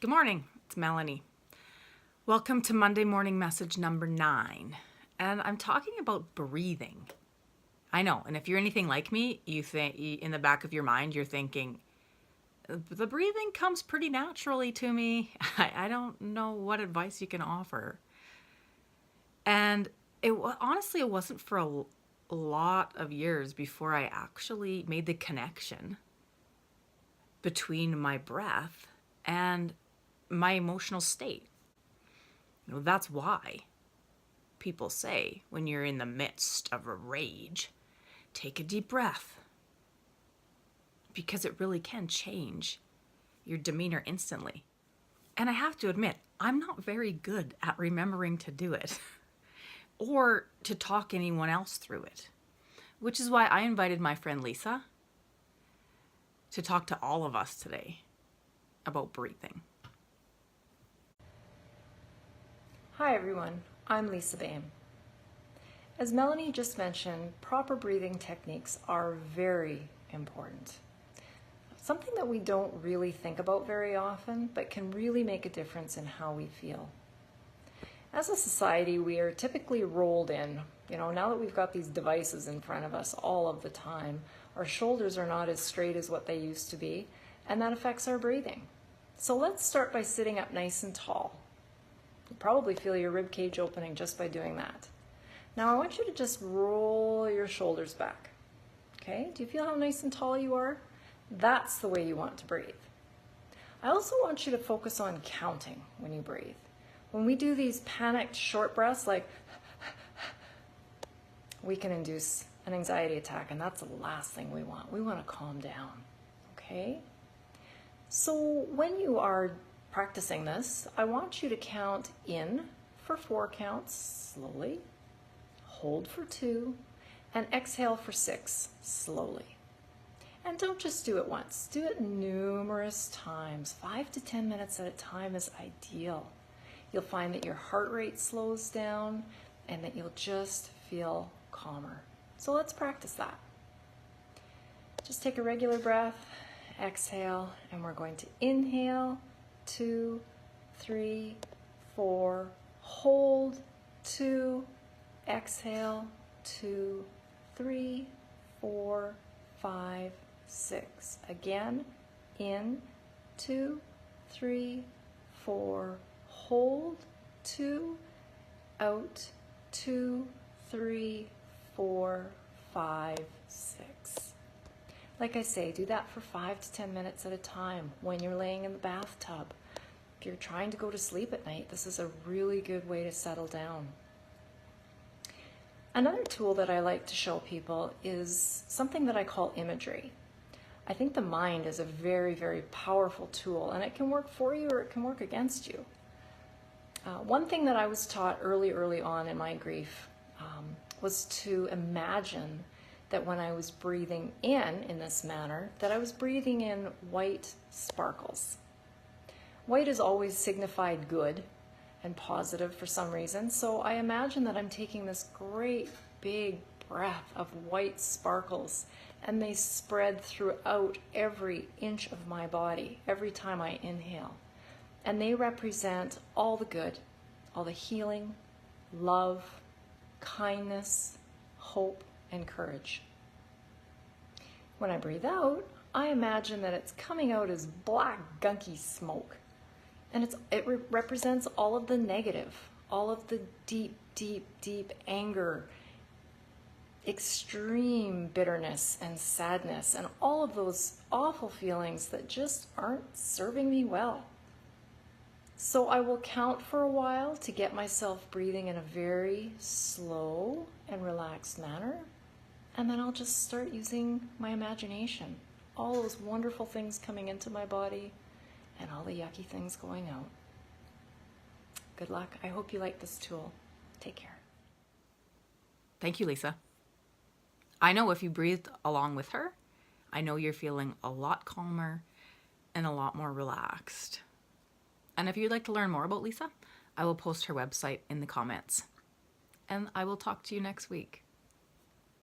Good morning, it's Melanie. Welcome to Monday Morning Message number 9. And I'm talking about breathing. I know, and if you're anything like me, you think in the back of your mind, you're thinking, the breathing comes pretty naturally to me. I don't know what advice you can offer. And honestly, it wasn't for a lot of years before I actually made the connection between my breath and my emotional state. That's why people say when you're in the midst of a rage, take a deep breath, because it really can change your demeanor instantly. And I have to admit, I'm not very good at remembering to do it or to talk anyone else through it, which is why I invited my friend Lisa to talk to all of us today about breathing. Hi everyone, I'm Lisa Bain. As Melanie just mentioned, proper breathing techniques are very important. Something that we don't really think about very often, but can really make a difference in how we feel. As a society, we are typically rolled in. Now that we've got these devices in front of us all of the time, our shoulders are not as straight as what they used to be, and that affects our breathing. So let's start by sitting up nice and tall. You'll probably feel your rib cage opening just by doing that. Now I want you to just roll your shoulders back. Okay, do you feel how nice and tall you are? That's the way you want to breathe. I also want you to focus on counting when you breathe. When we do these panicked short breaths, like we can induce an anxiety attack, and that's the last thing we want. We want to calm down, okay? So when you are practicing this, I want you to count in for 4 counts slowly, hold for 2, and exhale for 6 slowly. And don't just do it once, do it numerous times. 5 to 10 minutes at a time is ideal. You'll find that your heart rate slows down and that you'll just feel calmer. So let's practice that. Just take a regular breath, exhale, and we're going to inhale, 2, 3, 4, hold, 2, exhale, 2, 3, 4, 5, 6. Again, in, 2, 3, 4, hold, 2, out, 2, 3, 4, 5, 6. Like I say, do that for 5 to 10 minutes at a time when you're laying in the bathtub. If you're trying to go to sleep at night, this is a really good way to settle down. Another tool that I like to show people is something that I call imagery. I think the mind is a very, very powerful tool, and it can work for you or it can work against you. One thing that I was taught early on in my grief was to imagine that when I was breathing in this manner, that I was breathing in white sparkles. White has always signified good and positive for some reason, so I imagine that I'm taking this great big breath of white sparkles, and they spread throughout every inch of my body every time I inhale. And they represent all the good, all the healing, love, kindness, hope, and courage. When I breathe out, I imagine that it's coming out as black, gunky smoke. And it represents all of the negative, all of the deep, deep, deep anger, extreme bitterness and sadness, and all of those awful feelings that just aren't serving me well. So I will count for a while to get myself breathing in a very slow and relaxed manner. And then I'll just start using my imagination. All those wonderful things coming into my body and all the yucky things going out. Good luck. I hope you like this tool. Take care. Thank you, Lisa. I know if you breathed along with her, I know you're feeling a lot calmer and a lot more relaxed. And if you'd like to learn more about Lisa, I will post her website in the comments. And I will talk to you next week.